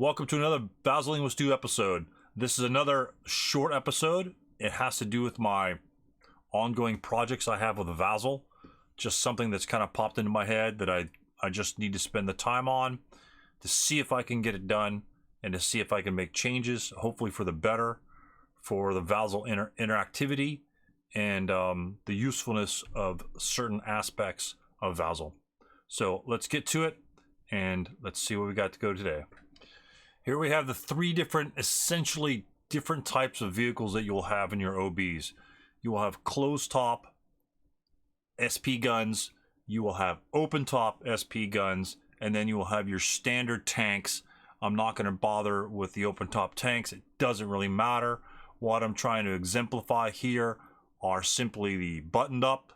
Welcome to another VASL with Stu episode. This is another short episode. It has to do with my ongoing projects I have with VASL. Just something that's kind of popped into my head that I just need to spend the time on to see if I can get it done and to see if I can make changes, hopefully for the better, for the VASL interactivity and the usefulness of certain aspects of VASL. So let's get to it and let's see what we got to go today. Here we have the three different, essentially different types of vehicles that you'll have in your OBs. You will have closed top SP guns, you will have open top SP guns, and then you will have your standard tanks. I'm not going to bother with the open top tanks. It doesn't really matter. What I'm trying to exemplify here are simply the buttoned up,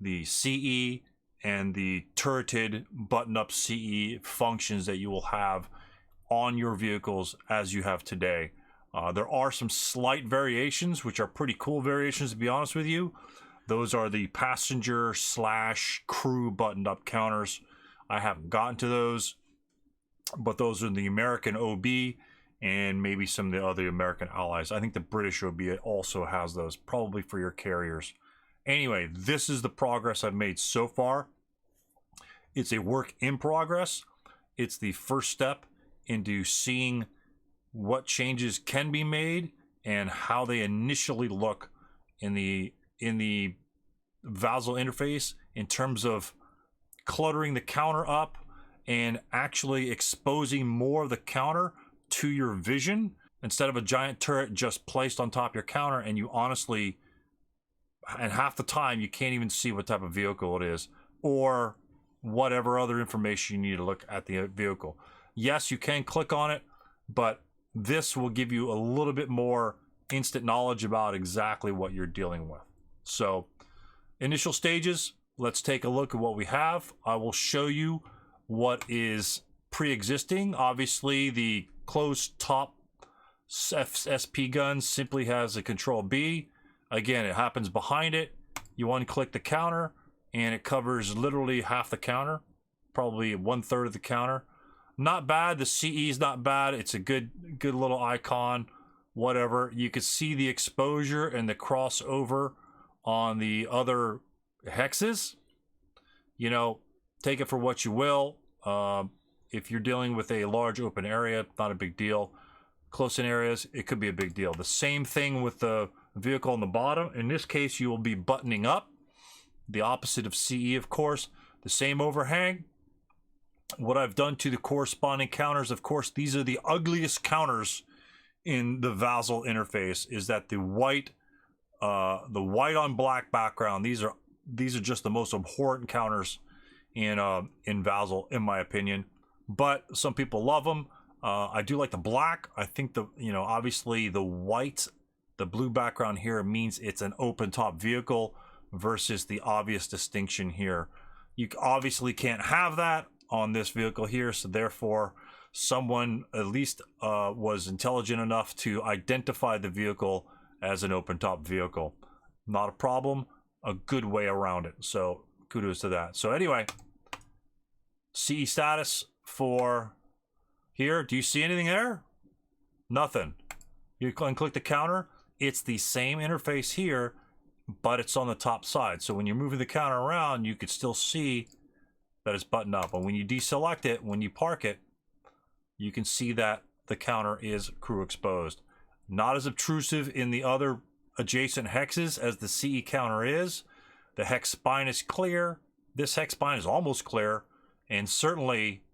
the CE, and the turreted buttoned up CE functions that you will have on your vehicles as you have today. There are some slight variations, which are pretty cool variations to be honest with you. Those are the passenger / crew buttoned up counters. I haven't gotten to those, but those are the American OB and maybe some of the other American allies. I think the British OB also has those, probably for your carriers. Anyway, this is the progress I've made so far. It's a work in progress. It's the first step into seeing what changes can be made and how they initially look in the VASL interface in terms of cluttering the counter up and actually exposing more of the counter to your vision instead of a giant turret just placed on top of your counter, and you honestly, and half the time you can't even see what type of vehicle it is or whatever other information you need to look at the vehicle. Yes, you can click on it, but this will give you a little bit more instant knowledge about exactly what you're dealing with. So, initial stages, let's take a look at what we have. I will show you what is pre-existing. Obviously, the closed top SP gun simply has a control B. Again, it happens behind it. You unclick the counter, and it covers literally half the counter, probably 1/3 of the counter. Not bad. The CE is not bad. It's a good little icon, whatever. You can see the exposure and the crossover on the other hexes. You know, take it for what you will. If you're dealing with a large open area, not a big deal. Close in areas, it could be a big deal. The same thing with the vehicle on the bottom. In this case, you will be buttoning up. The opposite of CE, of course. The same overhang. What I've done to the corresponding counters, of course, these are the ugliest counters in the VASL interface, is that the white on black background, these are just the most abhorrent counters in VASL, in my opinion. But some people love them. I do like the black. I think obviously the white, the blue background here means it's an open top vehicle versus the obvious distinction here. You obviously can't have that on this vehicle here, so therefore someone at least was intelligent enough to identify the vehicle as an open top vehicle. Not a problem, a good way around it, so kudos to that. So anyway, CE status for here. Do you see anything there? Nothing. You click the counter, it's the same interface here, but it's on the top side. So when you're moving the counter around, you could still see that it's buttoned up. And when you deselect it, when you park it, you can see that the counter is crew exposed. Not as obtrusive in the other adjacent hexes as the CE counter is. The hex spine is clear. This hex spine is almost clear. And certainly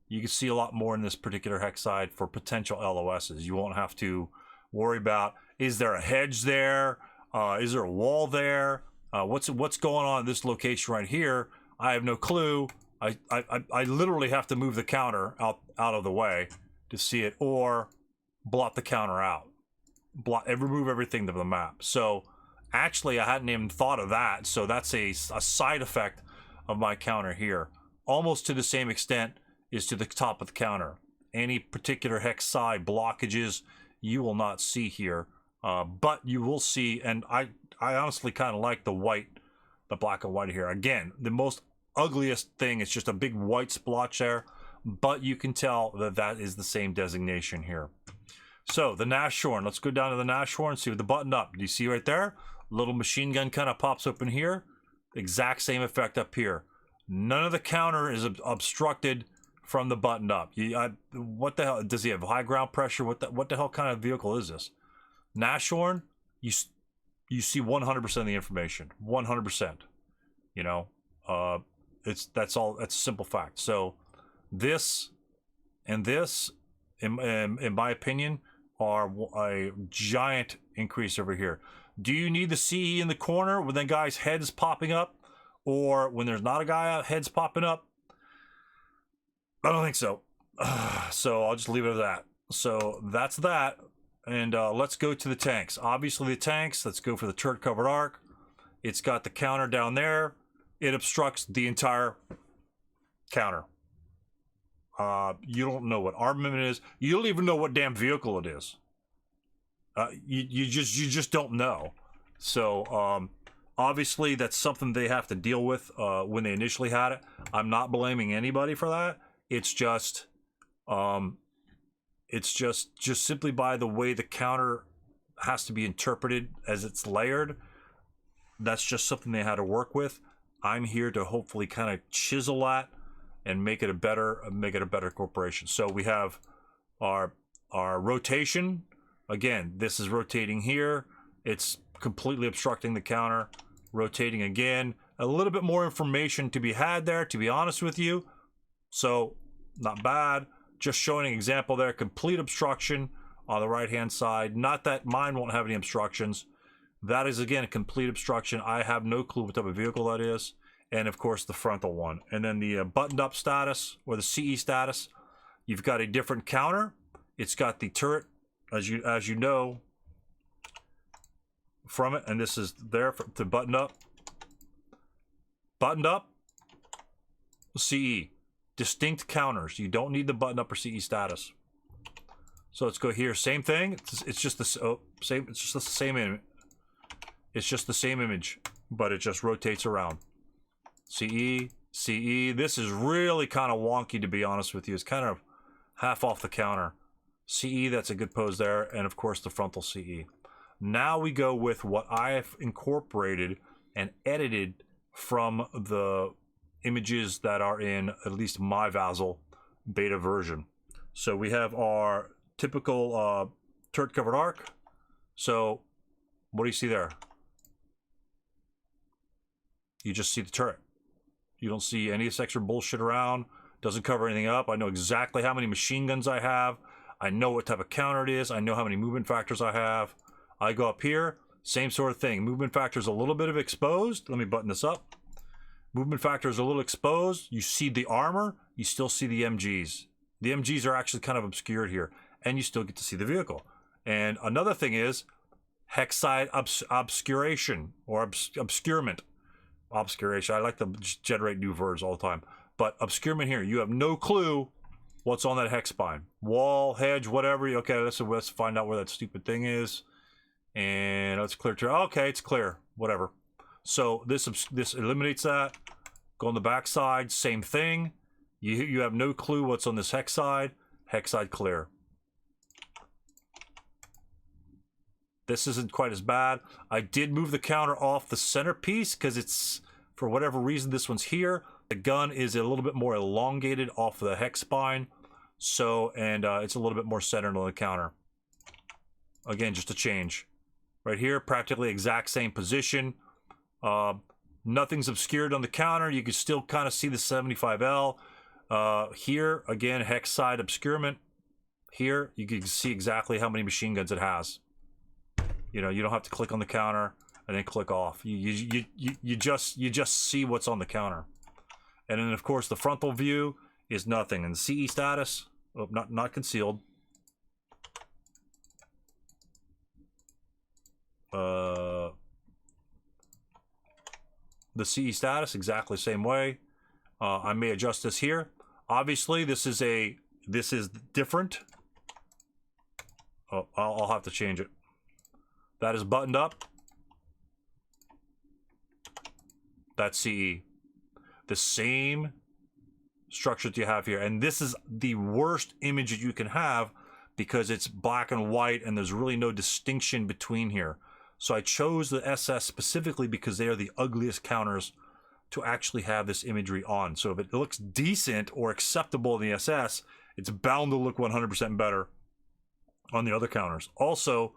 you can see a lot more in this particular hex side for potential LOSs. You won't have to worry about, is there a hedge there? Is there a wall there? What's going on in this location right here? I have no clue. I literally have to move the counter out of the way to see it, or blot the counter out. Remove everything to the map. So actually I hadn't even thought of that. So that's a side effect of my counter here. Almost to the same extent is to the top of the counter. Any particular hex side blockages you will not see here. But you will see, and I honestly kind of like the black and white here. Again, the most ugliest thing is just a big white splotch there, but you can tell that that is the same designation here. So the Nashorn, let's go down to the Nashorn, see what the button up. Do you see right there? Little machine gun kind of pops open here. Exact same effect up here. None of the counter is obstructed from the button up. What the hell? Does he have high ground pressure? What the hell kind of vehicle is this? Nashorn, you see 100% of the information. 100%. You know, that's a simple fact. So this and this, in my opinion, are a giant increase over here. Do you need the CE in the corner when the guy's head's popping up, or when there's not a guy out, head's popping up? I don't think so. So I'll just leave it at that. So that's that. And let's go to the tanks. Obviously the tanks, let's go for the turret covered arc. It's got the counter down there. It obstructs the entire counter. You don't know what armament is. You don't even know what damn vehicle it is. You just don't know. So obviously that's something they have to deal with when they initially had it. I'm not blaming anybody for that. It's just simply by the way the counter has to be interpreted as it's layered. That's just something they had to work with. I'm here to hopefully kind of chisel that and make it a better corporation. So we have our rotation. Again, this is rotating here. It's completely obstructing the counter. Rotating again. A little bit more information to be had there, to be honest with you. So, not bad. Just showing an example there. Complete obstruction on the right-hand side. Not that mine won't have any obstructions. That is, again, a complete obstruction. I have no clue what type of vehicle that is. And, of course, the frontal one. And then the buttoned-up status, or the CE status, you've got a different counter. It's got the turret, as you know, from it. And this is there to button up. Buttoned up, CE. Distinct counters. You don't need the button up or CE status. So let's go here. Same thing. It's just the same. It's just the same image. It's just the same image, but it just rotates around. CE, CE. This is really kind of wonky, to be honest with you. It's kind of half off the counter. CE. That's a good pose there, and of course the frontal CE. Now we go with what I have incorporated and edited from the images that are in at least my VASL beta version. So we have our typical turret covered arc. So what do you see there? You just see the turret. You don't see any of this extra bullshit around. Doesn't cover anything up. I know exactly how many machine guns I have. I know what type of counter it is. I know how many movement factors I have. I go up here, same sort of thing. Movement factor is a little bit of exposed. Let me button this up. Movement factor is a little exposed. You see the armor, you still see the MGs. The MGs are actually kind of obscured here, and you still get to see the vehicle. And another thing is hex side obscuration or obscurement. Obscuration. I like to generate new verbs all the time. But obscurement here, you have no clue what's on that hex spine. Wall, hedge, whatever. Okay, let's find out where that stupid thing is. And let's clear. Okay, it's clear. Whatever. So this eliminates that. Go on the back side, same thing. You have no clue what's on this hex side. Hex side clear. This isn't quite as bad. I did move the counter off the centerpiece because it's, for whatever reason, this one's here. The gun is a little bit more elongated off the hex spine. So, and it's a little bit more centered on the counter. Again, just a change. Right here, practically exact same position. Nothing's obscured on the counter. You can still kind of see the 75L. Here, again, hex side obscurement. Here, you can see exactly how many machine guns it has. You know, you don't have to click on the counter and then click off. You just see what's on the counter. And then, of course, the frontal view is nothing. And the CE status, oh, not concealed. The CE status, exactly the same way. I may adjust this here. Obviously, this is different. Oh, I'll have to change it. That is buttoned up. That's CE. The same structure that you have here. And this is the worst image that you can have because it's black and white and there's really no distinction between here. So I chose the SS specifically because they are the ugliest counters to actually have this imagery on. So if it looks decent or acceptable in the SS, it's bound to look 100% better on the other counters. Also,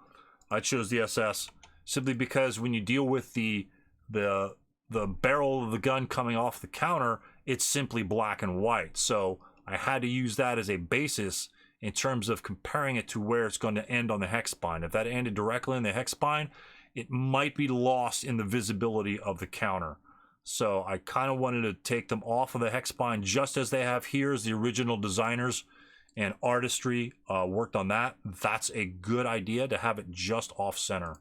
I chose the SS simply because when you deal with the barrel of the gun coming off the counter, it's simply black and white. So I had to use that as a basis in terms of comparing it to where it's going to end on the hex spine. If that ended directly in the hex spine, it might be lost in the visibility of the counter. So I kind of wanted to take them off of the hex spine just as they have here, as the original designers and artistry worked on that. That's a good idea to have it just off center.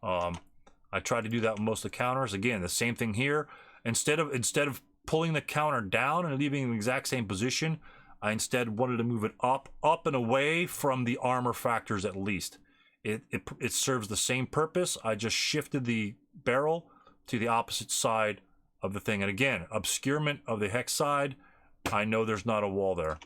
I tried to do that with most of the counters. Again, the same thing here. Instead of pulling the counter down and leaving the exact same position, I instead wanted to move it up and away from the armor factors at least. It serves the same purpose. I just shifted the barrel to the opposite side of the thing. And again, obscurement of the hex side, I know there's not a wall there.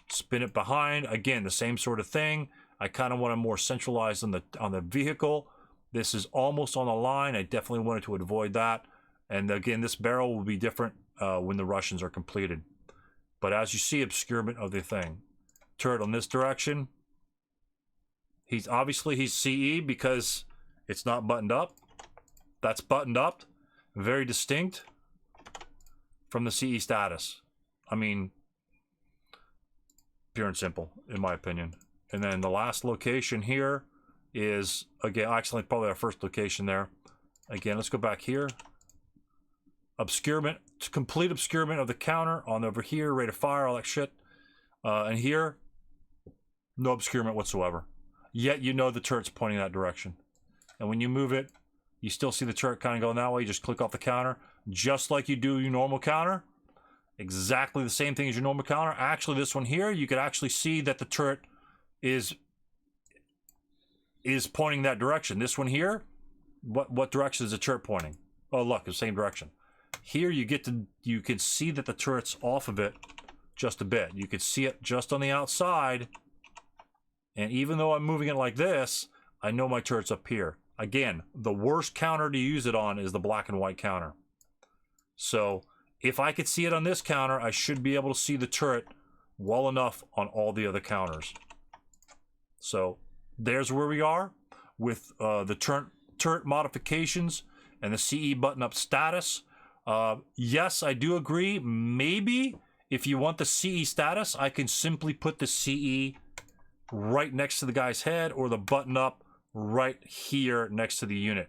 Spin it behind, again, the same sort of thing. I kind of want to more centralize on the vehicle. This is almost on the line. I definitely wanted to avoid that. And again, this barrel will be different when the Russians are completed. But as you see, obscurement of the thing. Turret on this direction. He's CE because it's not buttoned up. That's buttoned up. Very distinct from the CE status. I mean, pure and simple, in my opinion. And then the last location here is, again, actually probably our first location there. Again, let's go back here. Obscurement, complete obscurement of the counter on over here, rate of fire, all that shit. And here, no obscurement whatsoever. Yet you know the turret's pointing that direction. And when you move it, you still see the turret kind of going that way. You just click off the counter, just like you do your normal counter. Exactly the same thing as your normal counter. Actually, this one here, you could actually see that the turret is pointing that direction. This one here, what direction is the turret pointing? Oh, look, the same direction. Here you can see that the turret's off of it just a bit. You can see it just on the outside. And even though I'm moving it like this, I know my turret's up here. Again, the worst counter to use it on is the black and white counter. So if I could see it on this counter, I should be able to see the turret well enough on all the other counters. So there's where we are with the turret modifications and the CE button-up status. Yes, I do agree. Maybe if you want the CE status, I can simply put the CE right next to the guy's head or the button-up right here next to the unit.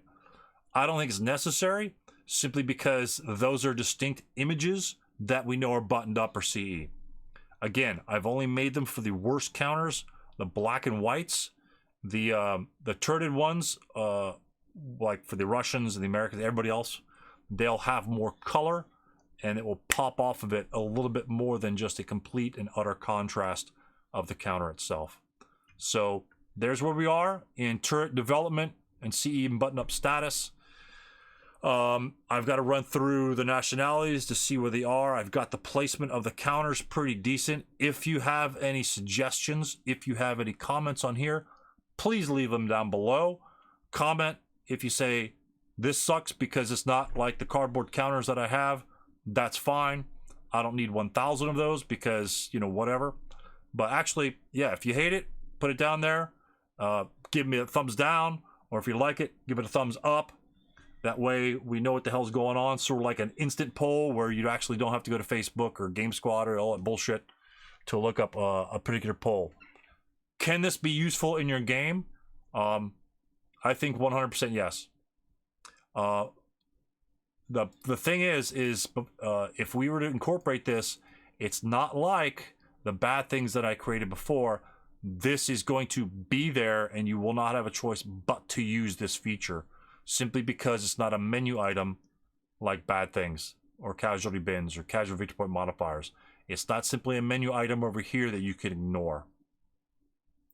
I don't think it's necessary, simply because those are distinct images that we know are buttoned up or CE. Again, I've only made them for the worst counters, the black and whites. The turreted ones, like for the Russians and the Americans, everybody else, they'll have more color and it will pop off of it a little bit more than just a complete and utter contrast of the counter itself. So there's where we are in turret development and CE and button-up status. I've got to run through the nationalities to see where they are. I've got the placement of the counters pretty decent. If you have any suggestions, if you have any comments on here, please leave them down below. Comment if you say, this sucks because it's not like the cardboard counters that I have. That's fine. I don't need 1,000 of those because, you know, whatever. But actually, yeah, if you hate it, put it down there. Give me a thumbs down, or if you like it, give it a thumbs up. That way we know what the hell's going on. Sort of like an instant poll where you actually don't have to go to Facebook or Game Squad or all that bullshit to look up a particular poll. Can this be useful in your game? I think 100% yes. The thing is if we were to incorporate this, it's not like the bad things that I created before. This is going to be there and you will not have a choice but to use this feature, simply because it's not a menu item like bad things or casualty bins or casual victory point modifiers. It's not simply a menu item over here that you can ignore,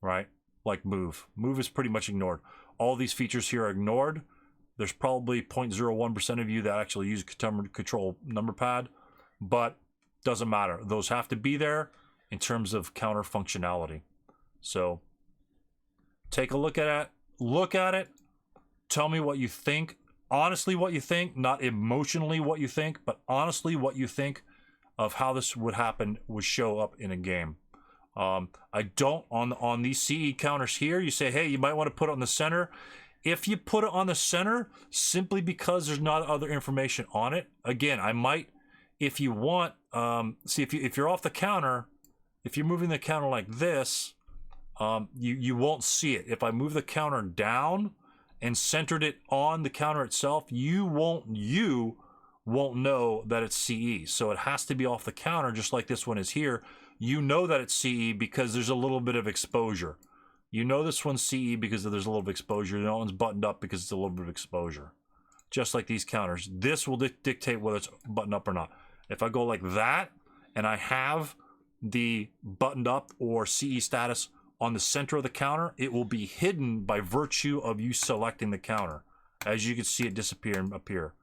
right? Like move. Move is pretty much ignored. All these features here are ignored. There's probably 0.01% of you that actually use control number pad, but Doesn't matter. Those have to be there in terms of counter functionality. So take a look at it. Look at it. Tell me what you think. Honestly, what you think, not emotionally what you think, but honestly what you think of how this would happen, would show up in a game. I don't, on these CE counters here, you say, hey, you might want to put it on the center. If you put it on the center, simply because there's not other information on it, again, I might, if you want, see, if you're off the counter, if you're moving the counter like this, you won't see it. If I move the counter down and centered it on the counter itself, you won't know that it's CE. So it has to be off the counter, just like this one is here. You know that it's CE because there's a little bit of exposure. You know this one's CE because there's a little bit of exposure. That one's buttoned up because it's a little bit of exposure. Just like these counters. This will dictate whether it's buttoned up or not. If I go like that, and I have the buttoned up or CE status on the center of the counter, it will be hidden by virtue of you selecting the counter. As you can see it disappear and appear.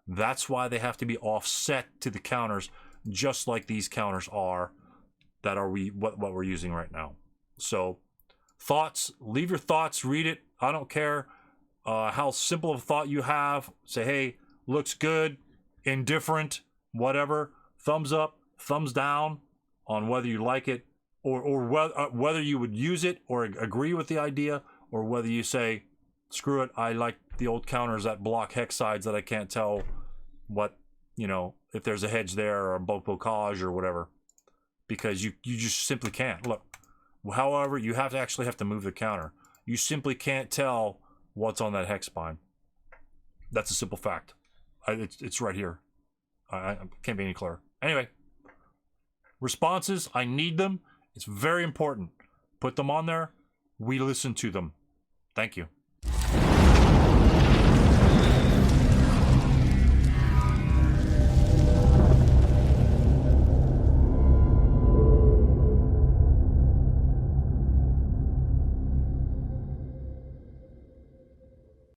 That's why they have to be offset to the counters, just like these counters are, that are what we're using right now. So thoughts, leave your thoughts, read it. I don't care how simple of a thought you have. Say, hey, looks good, indifferent, whatever. Thumbs up, thumbs down on whether you like it, or whether you would use it or agree with the idea, or whether you say, screw it, I like the old counters that block hex sides that I can't tell what, you know, if there's a hedge there or a bocage or whatever, because you just simply can't. Look, however, you have to move the counter. You simply can't tell what's on that hex spine. That's a simple fact. It's right here. I can't be any clearer. Anyway, responses, I need them. It's very important. Put them on there. We listen to them. Thank you.